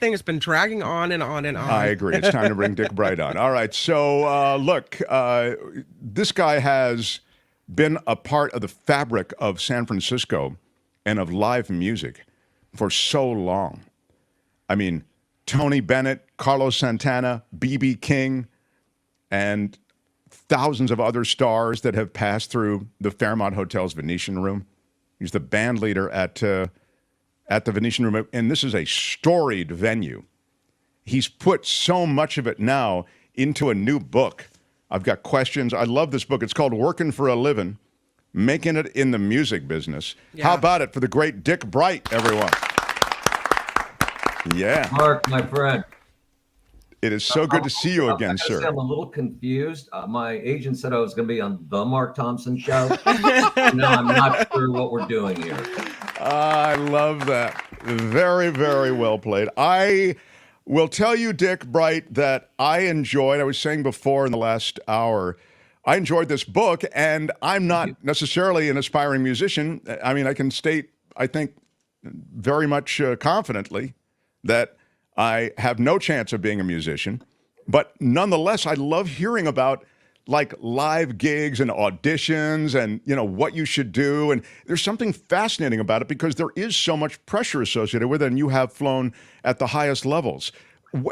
thing has been dragging on and on and I on. agree. It's time to bring Dick Bright on. All right. So, look, this guy has been a part of the fabric of San Francisco and of live music for so long. I mean, Tony Bennett, Carlos Santana, B.B. King, and thousands of other stars that have passed through the Fairmont Hotel's Venetian Room. He's the band leader at the Venetian Room, and this is a storied venue. He's put so much of it now into a new book. I've got questions. I love this book. It's called Workin for a Livin', Making It in the Music Business. Yeah. How about it for the great Dick Bright, everyone? Yeah. Mark, my friend. It is so good to see you again, sir. I'm a little confused. My agent said I was going to be on the Mark Thompson show. No, I'm not sure what we're doing here. I love that. Very, very well played. I will tell you, Dick Bright, that I was saying before in the last hour, I enjoyed this book, and I'm not necessarily an aspiring musician. I mean, I can state, I think, very much confidently that I have no chance of being a musician. But nonetheless, I love hearing about like live gigs and auditions and, you know, what you should do. And there's something fascinating about it because there is so much pressure associated with it, and you have flown at the highest levels.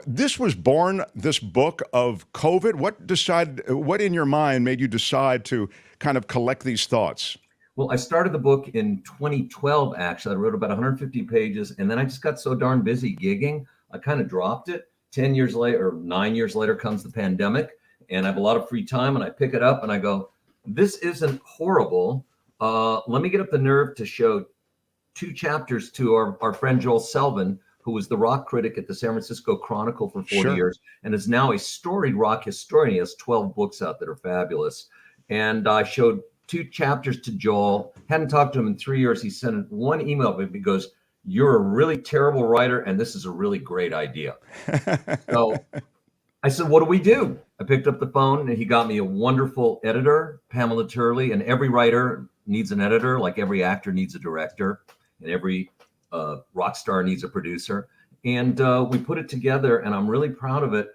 This was born, this book, of COVID. What in your mind made you decide to kind of collect these thoughts? Well, I started the book in 2012, actually. I wrote about 150 pages, and then I just got so darn busy gigging, I kind of dropped it. 10 years later, or 9 years later, comes the pandemic, and I have a lot of free time, and I pick it up, and I go, this isn't horrible. Let me get up the nerve to show 2 chapters to our friend Joel Selvin, who was the rock critic at the San Francisco Chronicle for 40 years, and is now a storied rock historian. He has 12 books out that are fabulous. And I showed 2 chapters to Joel. Hadn't talked to him in 3 years. He sent one email, but he goes, "You're a really terrible writer, and this is a really great idea." So I said, what do we do? I picked up the phone, and he got me a wonderful editor, Pamela Turley, and every writer needs an editor, like every actor needs a director, and every rock star needs a producer. And we put it together, and I'm really proud of it.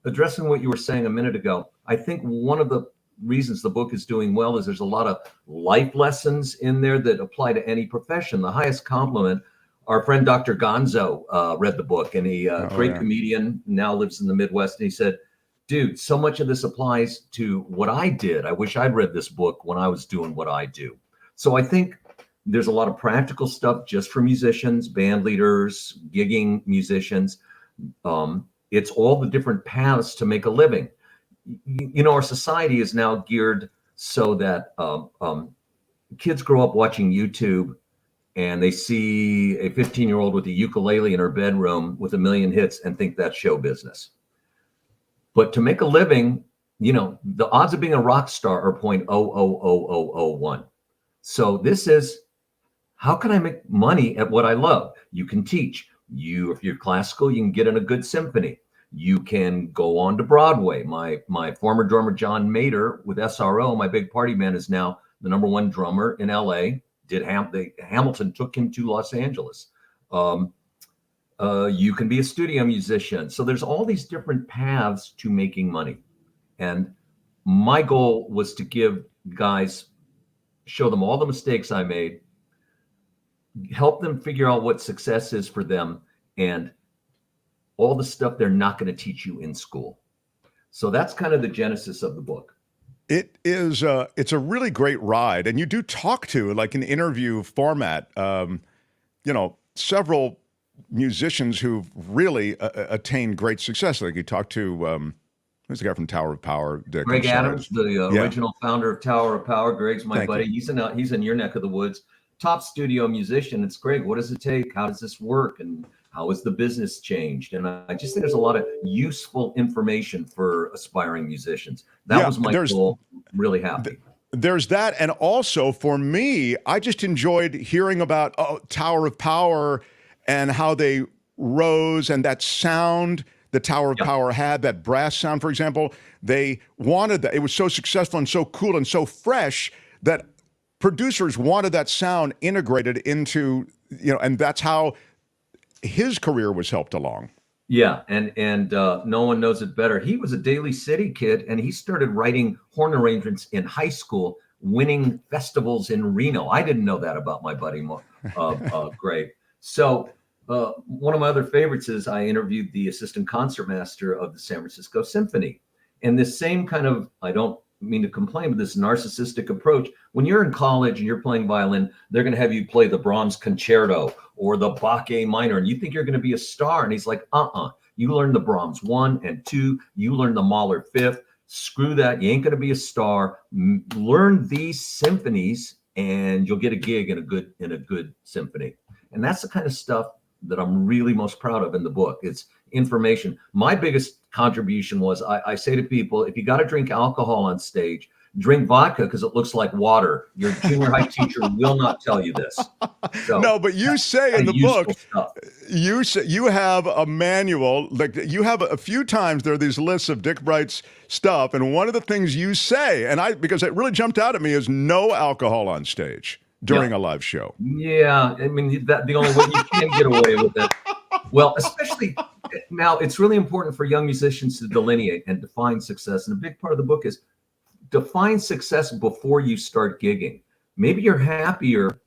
Addressing what you were saying a minute ago, I think one of the reasons the book is doing well is there's a lot of life lessons in there that apply to any profession. The highest compliment, our friend Dr. Gonzo read the book, and he great comedian, now lives in the Midwest, and he said, dude, so much of this applies to what I did. I wish I'd read this book when I was doing what I do. So I think there's a lot of practical stuff just for musicians, band leaders, gigging musicians. It's all the different paths to make a living. You know, our society is now geared so that kids grow up watching YouTube, and they see a 15-year-old with a ukulele in her bedroom with 1 million hits and think that's show business. But to make a living, you know, the odds of being a rock star are 0.000001. So this is, how can I make money at what I love? You can teach. If you're classical, you can get in a good symphony. You can go on to Broadway. My former drummer, John Mader, with SRO, my big party band, is now the #1 drummer in LA. Hamilton took him to Los Angeles. You can be a studio musician. So there's all these different paths to making money. And my goal was to give guys, show them all the mistakes I made, help them figure out what success is for them, and all the stuff they're not going to teach you in school. So that's kind of the genesis of the book. It is. It's a really great ride, and you do talk to, like, an interview format. You know, several musicians who've really attained great success. Like you talked to, who's the guy from Tower of Power? Dick, Greg Adams, the original founder of Tower of Power. Greg's my buddy. He's in your neck of the woods. Top studio musician. It's Greg. What does it take? How does this work? And how has the business changed? And I just think there's a lot of useful information for aspiring musicians. That was my goal. Really happy. There's that. And also for me, I just enjoyed hearing about Tower of Power and how they rose, and that sound the Tower of Power had, that brass sound, for example. They wanted that. It was so successful and so cool and so fresh that producers wanted that sound integrated into, you know, and that's how his career was helped along. Yeah, and no one knows it better. He was a Daly City kid, and he started writing horn arrangements in high school, winning festivals in Reno. I didn't know that about my buddy Gray. So one of my other favorites is I interviewed the assistant concertmaster of the San Francisco Symphony, and this same kind of, I don't mean to complain, but this narcissistic approach. When you're in college and you're playing violin, they're going to have you play the Brahms concerto or the Bach A minor, and you think you're going to be a star. And he's like, you learn the Brahms 1 and 2, you learn the Mahler 5th. Screw that. You ain't going to be a star. Learn these symphonies and you'll get a gig in a good symphony. And that's the kind of stuff that I'm really most proud of in the book. It's information. My biggest contribution was I say to people, if you got to drink alcohol on stage, drink vodka because it looks like water. Your junior high teacher will not tell you this. So, no, but you say in the book, stuff. you have a manual. Like you have a few times there are these lists of Dick Bright's stuff, and one of the things you say, and because it really jumped out at me, is no alcohol on stage during a live show. Yeah, I mean that the only way you can get away with it. Well, especially now, it's really important for young musicians to delineate and define success. And a big part of the book is define success before you start gigging. Maybe you're happier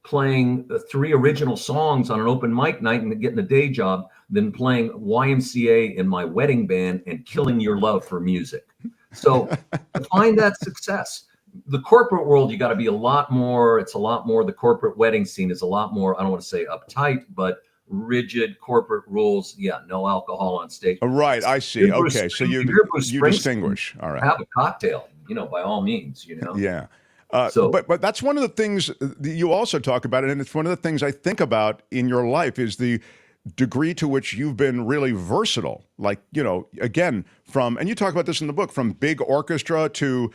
playing 3 original songs on an open mic night and getting a day job than playing YMCA in my wedding band and killing your love for music. So define that success. The corporate world, you got to be a lot more. It's a lot more. The corporate wedding scene is a lot more, I don't want to say uptight, but rigid corporate rules. Yeah, no alcohol on stage. Right, I see. Okay, so you distinguish. All right. Have a cocktail, by all means, Yeah. But that's one of the things that you also talk about, and it's one of the things I think about in your life is the degree to which you've been really versatile. Like, again, and you talk about this in the book, from big orchestra to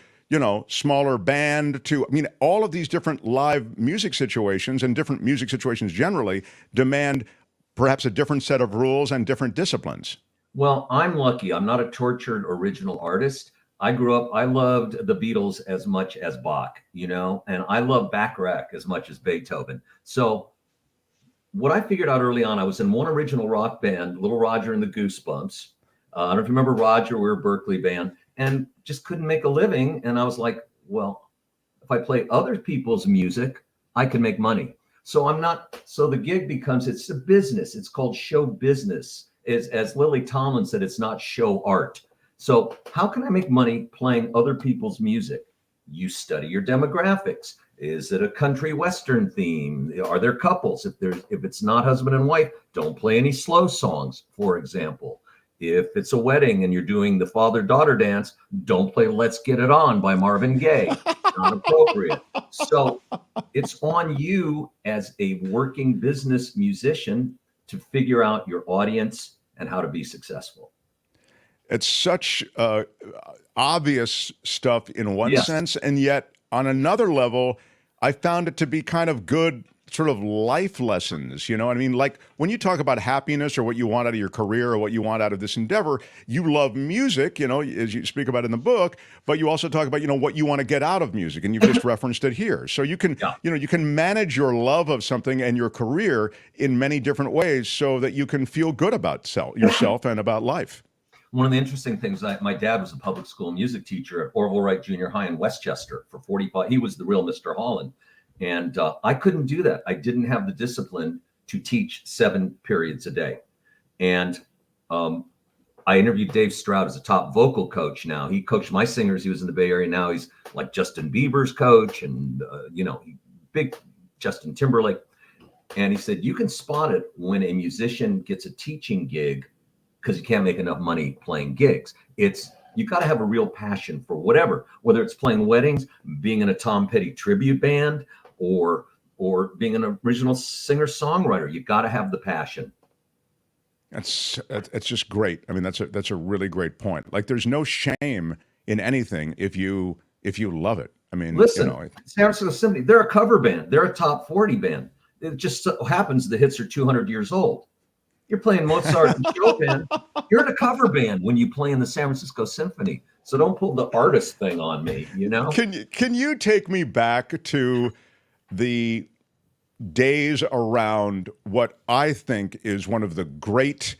smaller band to, all of these different live music situations and different music situations generally demand perhaps a different set of rules and different disciplines. Well, I'm lucky. I'm not a tortured original artist. I grew up, I loved the Beatles as much as Bach, and I love Bacharach as much as Beethoven. So what I figured out early on, I was in one original rock band, Little Roger and the Goosebumps. I don't know if you remember Roger, we were a Berkeley band, and just couldn't make a living. And I was like, well, if I play other people's music, I can make money. So the gig becomes, it's a business. It's called show business. As Lily Tomlin said, it's not show art. So how can I make money playing other people's music? You study your demographics. Is it a country western theme? Are there couples? If it's not husband and wife, don't play any slow songs, for example. If it's a wedding and you're doing the father-daughter dance, don't play Let's Get It On by Marvin Gaye. Not appropriate. So it's on you as a working business musician to figure out your audience and how to be successful. It's such obvious stuff in one sense, and yet on another level, I found it to be kind of good sort of life lessons, like when you talk about happiness or what you want out of your career or what you want out of this endeavor, you love music, as you speak about in the book, but you also talk about, what you want to get out of music, and you've just referenced it here. So you can, you can manage your love of something and your career in many different ways so that you can feel good about yourself and about life. One of the interesting things, my dad was a public school music teacher at Orville Wright Junior High in Westchester for 45. He was the real Mr. Holland. And I couldn't do that. I didn't have the discipline to teach 7 periods a day. And I interviewed Dave Stroud as a top vocal coach now. He coached my singers. He was in the Bay Area. Now he's like Justin Bieber's coach and, big Justin Timberlake. And he said, you can spot it when a musician gets a teaching gig because you can't make enough money playing gigs. You got to have a real passion for whatever, whether it's playing weddings, being in a Tom Petty tribute band, or being an original singer-songwriter. You got to have the passion. It's just great. I mean, that's a really great point. Like, there's no shame in anything if you love it. I mean, listen, San Francisco Symphony, they're a cover band. They're a top 40 band. It just so happens the hits are 200 years old. You're playing Mozart and Chopin. You're in a cover band when you play in the San Francisco Symphony. So don't pull the artist thing on me, Can you take me back to the days around what I think is one of the great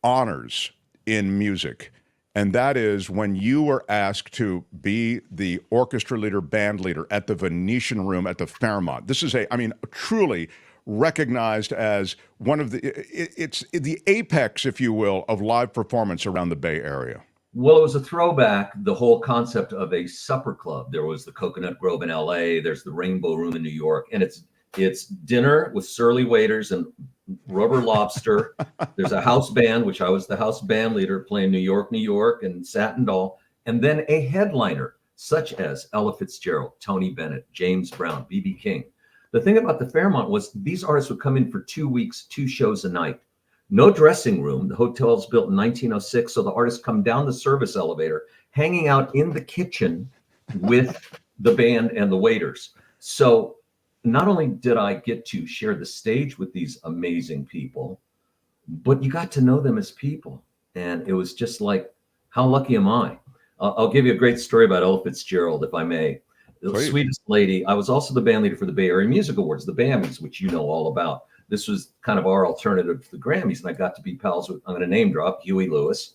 honors in music. And that is when you were asked to be the orchestra leader, band leader at the Venetian Room at the Fairmont. This is truly recognized as one of it's the apex, if you will, of live performance around the Bay Area. Well, it was a throwback, the whole concept of a supper club. There was the Coconut Grove in LA, there's the Rainbow Room in New York, and it's dinner with surly waiters and rubber lobster. There's a house band, which I was the house band leader, playing New York, New York, and Satin Doll, and then a headliner such as Ella Fitzgerald, Tony Bennett, James Brown, B.B. King. The thing about the Fairmont was these artists would come in for 2 weeks, 2 shows a night. No dressing room. The hotel's built in 1906, so the artists come down the service elevator, hanging out in the kitchen with the band and the waiters. So not only did I get to share the stage with these amazing people, but you got to know them as people. And it was just like, how lucky am I? I'll give you a great story about Ella Fitzgerald, if I may. The Please. Sweetest lady. I was also the band leader for the Bay Area Music Awards, the BAMIs, which you know all about. This was kind of our alternative to the Grammys, and I got to be pals with, I'm going to name drop, Huey Lewis.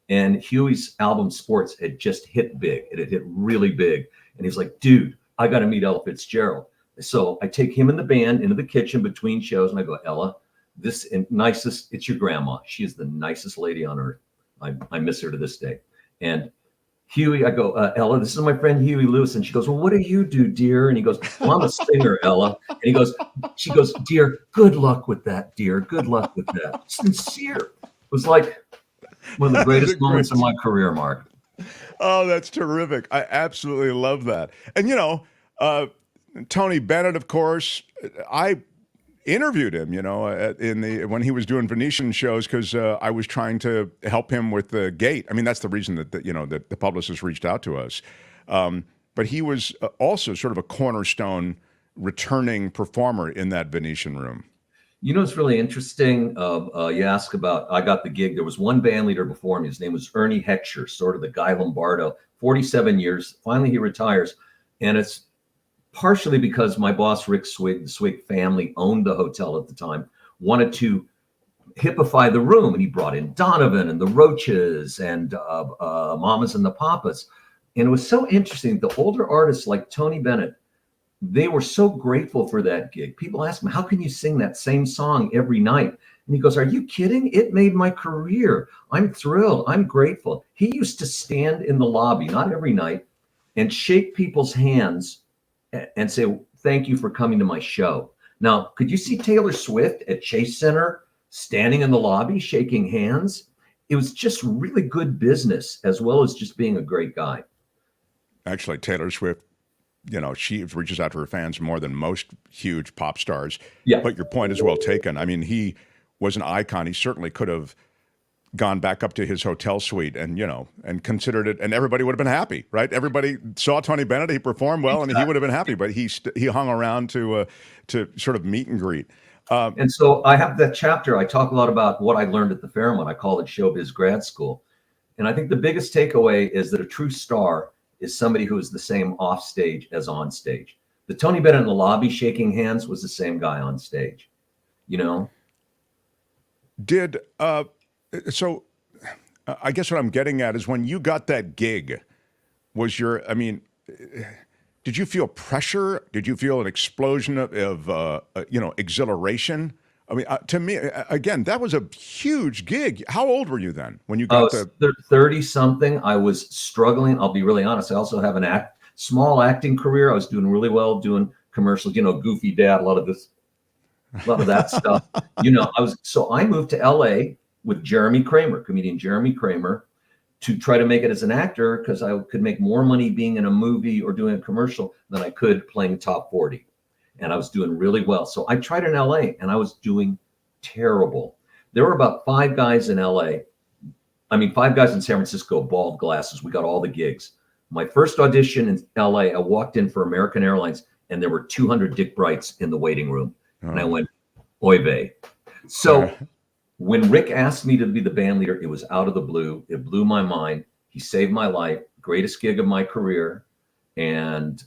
And Huey's album Sports had just hit big. It had hit really big. And he's like, dude, I got to meet Ella Fitzgerald. So I take him and the band into the kitchen between shows, and I go, Ella, it's your grandma. She is the nicest lady on earth. I miss her to this day. And Huey, I go, Ella, this is my friend Huey Lewis. And she goes, well, what do you do, dear? And he goes, well, I'm a singer, Ella. And she goes, dear, good luck with that, dear. Good luck with that. Sincere. It was like one of the greatest moments of my career, Mark. Oh, that's terrific. I absolutely love that. And, Tony Bennett, of course, I interviewed him, when he was doing Venetian shows, because I was trying to help him with the gate. I mean, that's the reason that the publicist reached out to us. But he was also sort of a cornerstone returning performer in that Venetian Room. It's really interesting. You ask about, I got the gig. There was one band leader before me. His name was Ernie Heckscher, sort of the Guy Lombardo, 47 years. Finally, he retires. And it's partially because my boss, Rick Swig, the Swig family owned the hotel at the time, wanted to hippify the room. And he brought in Donovan and the Roaches and Mamas and the Papas. And it was so interesting. The older artists like Tony Bennett, they were so grateful for that gig. People ask him, how can you sing that same song every night? And he goes, are you kidding? It made my career. I'm thrilled. I'm grateful. He used to stand in the lobby, not every night, and shake people's hands and say, thank you for coming to my show. Now, could you see Taylor Swift at Chase Center standing in the lobby, shaking hands? It was just really good business, as well as just being a great guy. Actually, Taylor Swift, she reaches out to her fans more than most huge pop stars. Yeah. But your point is well taken. I mean, he was an icon. He certainly could have gone back up to his hotel suite and considered it, and everybody would have been happy, right? Everybody saw Tony Bennett, he performed well, and he would have been happy, but he hung around to sort of meet and greet. And so I have that chapter. I talk a lot about what I learned at the Fairmont. I call it Showbiz Grad School. And I think the biggest takeaway is that a true star is somebody who is the same off stage as on stage. The Tony Bennett in the lobby shaking hands was the same guy on stage, So I guess what I'm getting at is when you got that gig, did you feel pressure? Did you feel an explosion of exhilaration? I mean, to me, again, that was a huge gig. How old were you then when you got 30 something? I was struggling. I'll be really honest. I also have small acting career. I was doing really well doing commercials, Goofy Dad, a lot of that stuff. I moved to LA with Jeremy Kramer, comedian Jeremy Kramer, to try to make it as an actor, because I could make more money being in a movie or doing a commercial than I could playing Top 40. And I was doing really well. So I tried in LA and I was doing terrible. There were about 5 guys in LA. 5 guys in San Francisco, bald glasses. We got all the gigs. My first audition in LA, I walked in for American Airlines and there were 200 Dick Brights in the waiting room. Oh. And I went, oy vey. So when Rick asked me to be the band leader, it was out of the blue. It blew my mind. He saved my life. Greatest gig of my career. And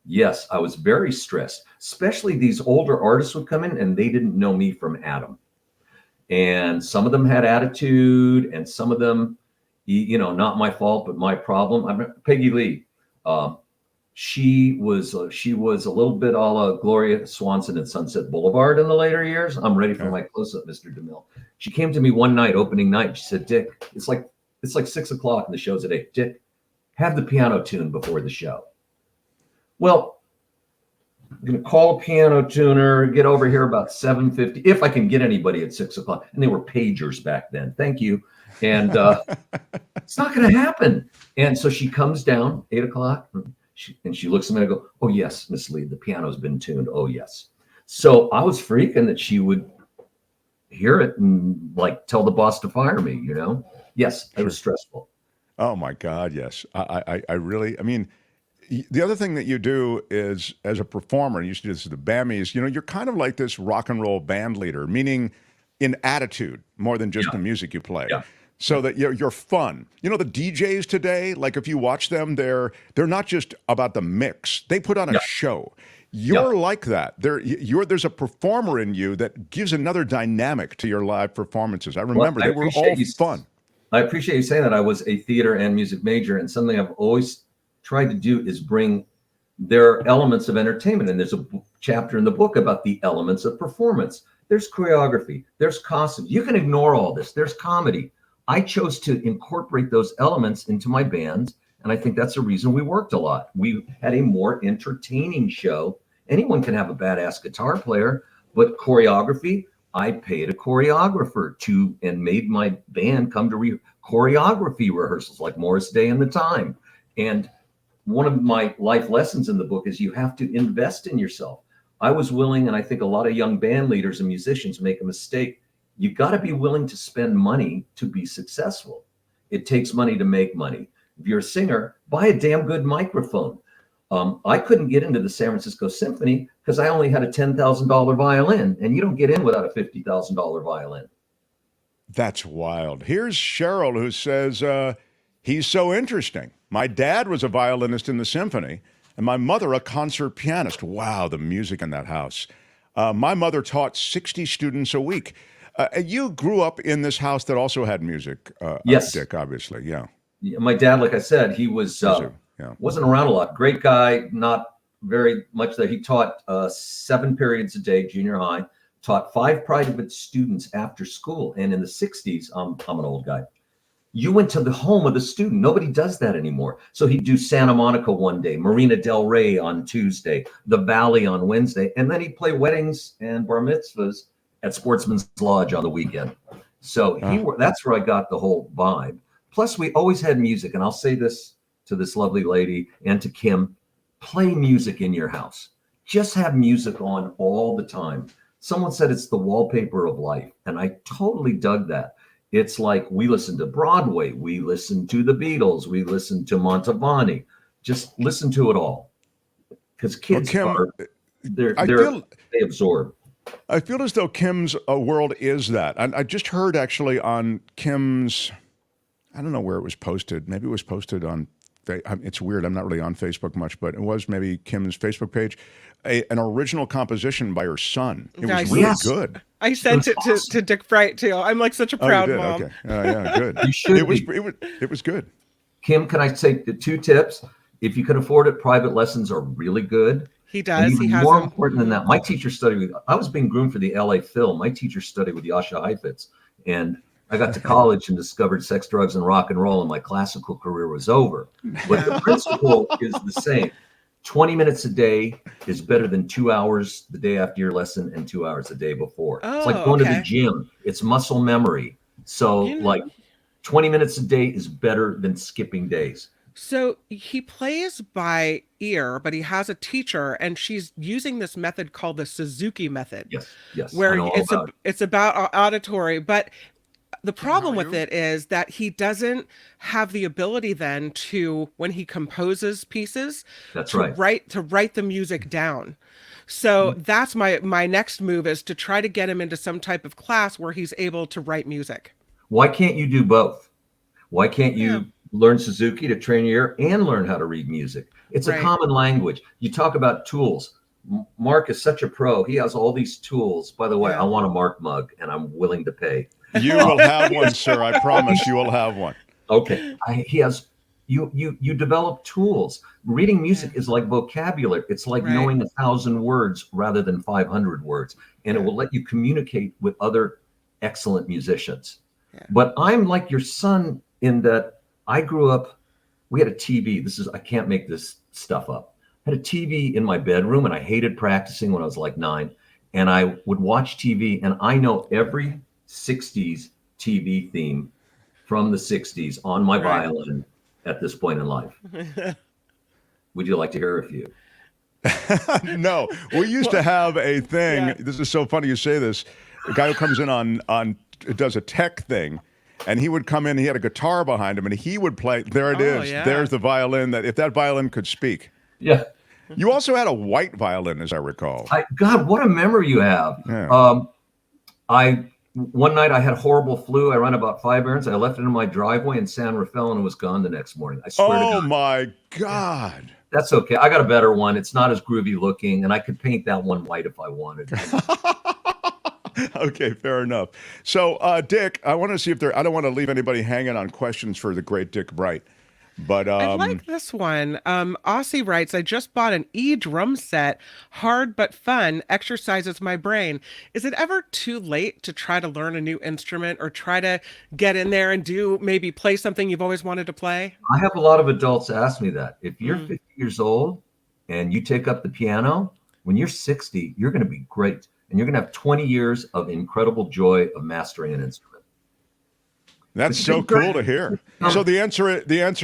Yes, I was very stressed, especially these older artists would come in and they didn't know me from Adam. And some of them had attitude and some of them, not my fault, but my problem. I mean, Peggy Lee, um, she was a little bit a la Gloria Swanson in Sunset Boulevard in the later years. I'm ready for my close-up, Mr. DeMille. She came to me one night, opening night. She said, Dick, it's like 6 o'clock and the show's at 8. Dick, have the piano tuned before the show. Well, I'm going to call a piano tuner, get over here about 7:50, if I can get anybody at 6 o'clock. And they were pagers back then. Thank you. And it's not going to happen. And so she comes down 8 o'clock and she looks at me and I go, oh, yes, Miss Lee, the piano's been tuned. Oh, yes. So I was freaking that she would hear it and like tell the boss to fire me, Yes, it was stressful. Oh my God, yes. I really, I mean, the other thing that you do is, as a performer, and you used to do this at the Bammies, you're kind of like this rock and roll band leader, meaning in attitude more than just the music you play. Yeah. So that you're fun. The DJs today, like if you watch them, they're not just about the mix. They put on a show. You're like that. There's a performer in you that gives another dynamic to your live performances. I remember they were all fun. I appreciate you saying that. I was a theater and music major, and something I've always tried to do is bring their elements of entertainment. And there's a chapter in the book about the elements of performance. There's choreography, there's costume. You can ignore all this. There's comedy. I chose to incorporate those elements into my bands, and I think that's the reason we worked a lot. We had a more entertaining show. Anyone can have a badass guitar player, but choreography, I paid a choreographer and made my band come to choreography rehearsals like Morris Day and the Time. And one of my life lessons in the book is you have to invest in yourself. I was willing, and I think a lot of young band leaders and musicians make a mistake. You got to be willing to spend money to be successful. It takes money to make money. If you're a singer, buy a damn good microphone. I couldn't get into the San Francisco Symphony because I only had a $10,000 violin, and you don't get in without a $50,000 violin. That's wild. Here's Cheryl, who says, he's so interesting. My dad was a violinist in the symphony, and my mother a concert pianist. Wow, the music in that house. My mother taught 60 students a week. You grew up in this house that also had music, yes, Dick, obviously, yeah. My dad, like I said, he was wasn't around a lot. Great guy, not very much there. He taught 7 periods a day, junior high, taught 5 private students after school. And in the 60s, I'm an old guy. You went to the home of the student. Nobody does that anymore. So he'd do Santa Monica one day, Marina Del Rey on Tuesday, the Valley on Wednesday, and then he'd play weddings and bar mitzvahs at Sportsman's Lodge on the weekend. So that's where I got the whole vibe. Plus, we always had music, and I'll say this to this lovely lady and to Kim, play music in your house. Just have music on all the time. Someone said it's the wallpaper of life, and I totally dug that. It's like we listen to Broadway, we listen to the Beatles, we listen to Montavani. Just listen to it all, because kids Kim, they absorb. I feel as though Kim's world is that. I just heard actually on Kim's, I don't know where it was posted. Maybe it was posted on, it's weird, I'm not really on Facebook much, but it was maybe Kim's Facebook page, an original composition by her son. It was really good. I sent it to Dick Bright too. I'm like such a proud mom. Okay. Yeah, good. You should. It was good. Kim, can I say the 2 tips? If you can afford it, private lessons are really good. He does. Even he has more them. important than that. My teacher studied with. I was being groomed for the LA Phil. My teacher studied with Yasha Heifetz, and I got to college and discovered sex, drugs, and rock and roll, and my classical career was over. But the principle is the same. 20 minutes a day is better than 2 hours the day after your lesson and 2 hours the day before. It's like going to the gym. It's muscle memory. So like 20 minutes a day is better than skipping days. So he plays by ear, but he has a teacher, and she's using this method called the Suzuki method. Yes. Where it's about auditory, but the problem with it is that he doesn't have the ability then to, when he composes pieces, write the music down. So that's my next move, is to try to get him into some type of class where he's able to write music. Why can't you do both? Why can't you learn Suzuki to train your ear and learn how to read music. It's a common language. You talk about tools. Mark is such a pro. He has all these tools. By the way, I want a Mark mug, and I'm willing to pay. You will have one, sir. I promise you will have one. Okay. He has. You develop tools. Reading music is like vocabulary. It's like knowing 1,000 words rather than 500 words, and it will let you communicate with other excellent musicians. Yeah. But I'm like your son in that I grew up. We had a TV. I can't make this stuff up. I had a TV in my bedroom, and I hated practicing when I was like 9. And I would watch TV, and I know every 60s TV theme from the 60s on my violin at this point in life. Would you like to hear a few? No, we used to have a thing. Yeah. This is so funny you say this. A guy who comes in on does a tech thing, and he would come in. He had a guitar behind him, and he would play. There it is. Yeah. There's the violin. That if that violin could speak. Yeah. You also had a white violin, as I recall. God, what a memory you have. Yeah. One night I had horrible flu. I ran about 5 errands. I left it in my driveway in San Rafael, and it was gone the next morning. I swear to God. Oh my God. That's okay. I got a better one. It's not as groovy looking, and I could paint that one white if I wanted. Okay, fair enough. So, Dick, I want to see if I don't want to leave anybody hanging on questions for the great Dick Bright. But I like this one. Aussie writes, I just bought an drum set, hard but fun, exercises my brain. Is it ever too late to try to learn a new instrument or try to get in there and maybe play something you've always wanted to play? I have a lot of adults ask me that. If you're 50 years old and you take up the piano, when you're 60, you're going to be great. And you're going to have 20 years of incredible joy of mastering an instrument. That's so cool to hear. So the answer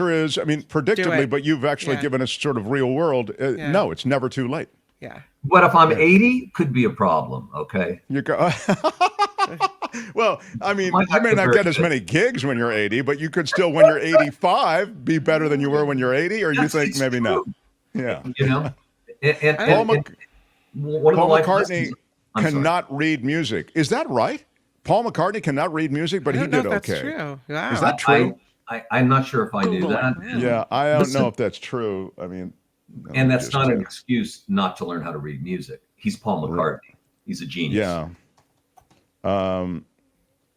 is, I mean, predictably, but you've actually given us sort of real world. No, it's never too late. Yeah. But if I'm 80, could be a problem. Okay. You go. Well, I mean, you may not get as many gigs when you're 80, but you could still, when you're 85, be better than you were when you're 80, or you think maybe not. Yeah. You know, Paul McCartney cannot read music. Is that right? Paul McCartney cannot read music, but he did okay. That's true. Wow. Is that true? I'm not sure if I knew that. Yeah, I don't know if that's true. I mean, and that's not an excuse not to learn how to read music. He's Paul McCartney. He's a genius. Yeah.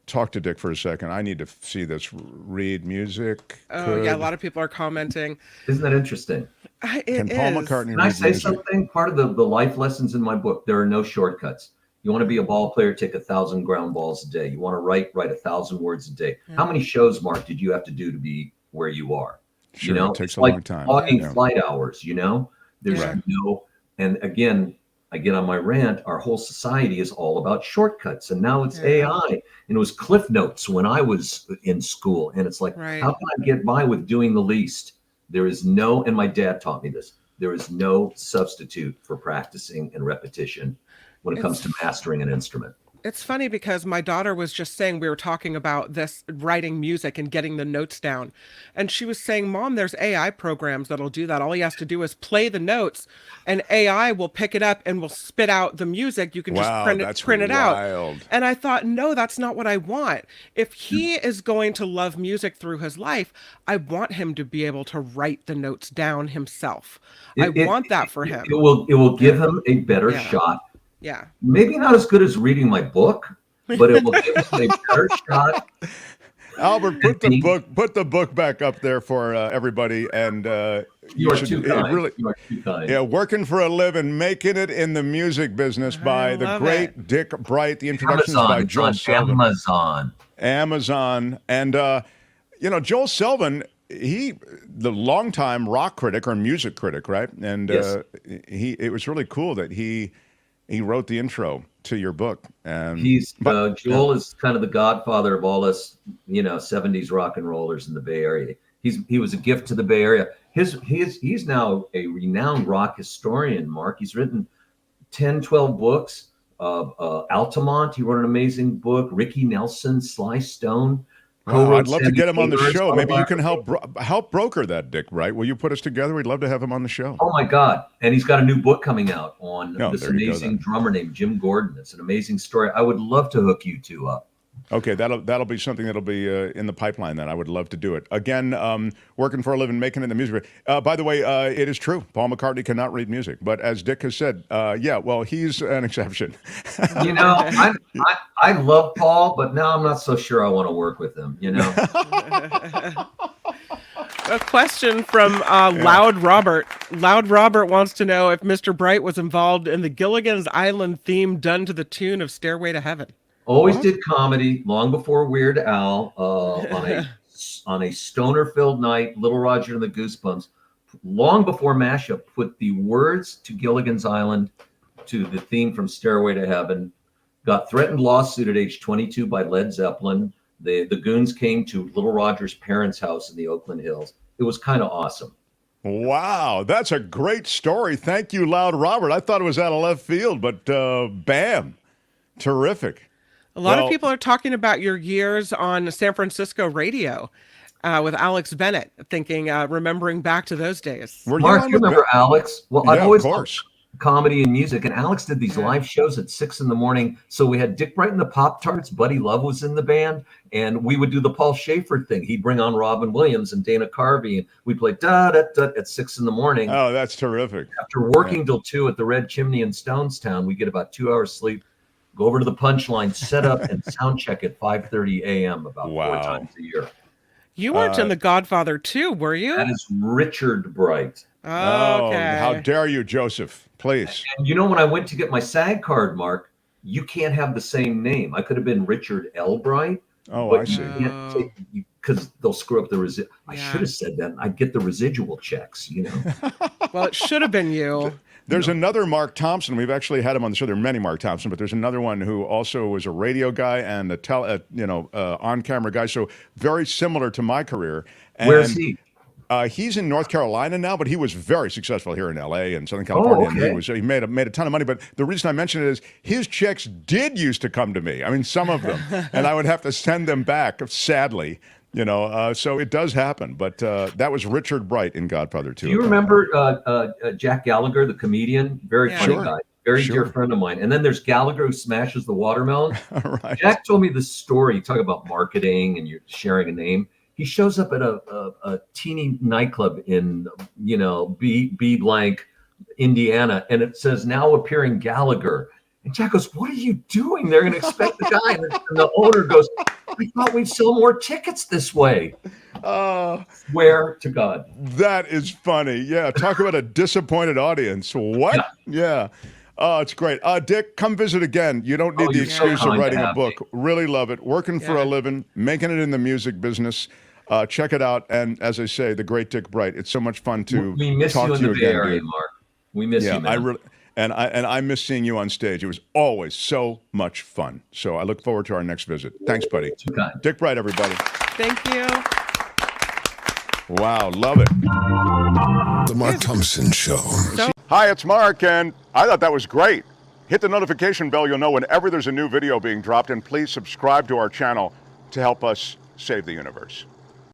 Talk to Dick for a second. I need to see this. Read music. Oh, yeah. A lot of people are commenting. Isn't that interesting? Can Paul McCartney Can I say something? Part of the life lessons in my book, there are no shortcuts. You want to be a ball player, take 1,000 ground balls a day. You want to write 1,000 words a day. How many shows, Mark, did you have to do to be where you are? Sure, you know, it takes a like long time. Logging flight hours, you know? There's no, and again, I get on my rant, our whole society is all about shortcuts. And now it's AI. And it was Cliff Notes when I was in school. And it's like, how can I get by with doing the least? There is no, and my dad taught me this, there is no substitute for practicing and repetition when it comes to mastering an instrument. It's funny because my daughter was just saying, we were talking about this writing music and getting the notes down. And she was saying, Mom, there's AI programs that'll do that. All he has to do is play the notes and AI will pick it up and will spit out the music. You can just print it out. And I thought, no, that's not what I want. If he is going to love music through his life, I want him to be able to write the notes down himself. I want that for him. It will give him a better shot. Yeah. Maybe not as good as reading my book, but it will give us a better shot. Albert, put the book back up there for everybody, and you are too kind. Really, you are too kind. Yeah, Working for a Living, Making It in the Music Business by the great Dick Bright. The introduction is by Joel Selvin. Amazon, and Joel Selvin. The longtime rock critic or music critic, right? And it was really cool that he wrote the intro to your book. And Joel is kind of the godfather of all us, 70s rock and rollers in the Bay Area. He was a gift to the Bay Area. He's now a renowned rock historian, Mark. He's written 10, 12 books. Altamont, he wrote an amazing book. Ricky Nelson, Sly Stone. I'd love to get him on the show. Maybe you can help broker that, Dick, right? Will you put us together? We'd love to have him on the show. Oh, my God. And he's got a new book coming out on this amazing drummer named Jim Gordon. It's an amazing story. I would love to hook you two up. Okay, that'll be something that'll be in the pipeline. Then I would love to do it again. Working for a living, making it in the music. By the way, it is true. Paul McCartney cannot read music, but as Dick has said, yeah, well, he's an exception. You know, I love Paul, but now I'm not so sure I want to work with him. You know. A question from Loud Robert. Loud Robert wants to know if Mr. Bright was involved in the Gilligan's Island theme done to the tune of Stairway to Heaven. Always did comedy long before Weird Al on a stoner-filled night. Little Roger and the Goosebumps, long before mashup, put the words to Gilligan's Island to the theme from Stairway to Heaven. Got threatened lawsuit at age 22 by Led Zeppelin. The goons came to Little Roger's parents' house in the Oakland Hills. It was kind of awesome. Wow, that's a great story. Thank you, Loud Robert. I thought it was out of left field, but bam, terrific. A lot of people are talking about your years on San Francisco radio with Alex Bennett, remembering back to those days. Mark, you remember Alex? Well, yeah, I've always of course. Comedy and music, and Alex did these live shows at 6 a.m. So we had Dick Bright and the Pop-Tarts. Buddy Love was in the band, and we would do the Paul Schaefer thing. He'd bring on Robin Williams and Dana Carvey, and we'd play da da da at 6 a.m. Oh, that's terrific. After working till 2 at the Red Chimney in Stonestown, we get about 2 hours sleep, go over to the Punchline, set up, and sound check at 5:30 a.m. about 4 times a year. You weren't in The Godfather 2, were you? That is Richard Bright. Oh, Okay. how dare you, Joseph? Please. And you know, when I went to get my SAG card, Mark, you can't have the same name. I could have been Richard L. Bright. Oh, I see. Because they'll screw up the residual. I should have said that. I'd get the residual checks, you know. Well, it should have been you. There's another Mark Thompson. We've actually had him on the show. There are many Mark Thompson, but there's another one who also was a radio guy and on-camera guy. So very similar to my career. And where's he? He's in North Carolina now, but he was very successful here in L.A. and Southern California. Oh, okay. And he made a ton of money. But the reason I mention it is his checks did used to come to me. I mean, some of them, and I would have to send them back. Sadly, so it does happen. But that was Richard Bright in Godfather 2. Do you remember Jack Gallagher, the comedian? Very funny guy. Very dear friend of mine. And then there's Gallagher who smashes the watermelon. Right. Jack told me this story. You talk about marketing and you're sharing a name. He shows up at a teeny nightclub in, B blank, Indiana, and it says, now appearing Gallagher. And Jack goes, what are you doing? They're going to expect the guy. And the owner goes, I thought we'd sell more tickets this way. Swear to God. That is funny. Yeah, talk about a disappointed audience. What? Yeah. Oh, it's great. Dick, come visit again. You don't need the excuse of writing a book. Really love it. Working for a living, making it in the music business. Check it out. And as I say, the great Dick Bright. It's so much fun to talk to you again, dude. Mark. We miss you, man. I miss seeing you on stage. It was always so much fun. So I look forward to our next visit. Thanks, buddy. Dick Bright, everybody. Thank you. Wow, love it. The Mark Thompson Show. Hi, it's Mark, and I thought that was great. Hit the notification bell. You'll know whenever there's a new video being dropped, and please subscribe to our channel to help us save the universe.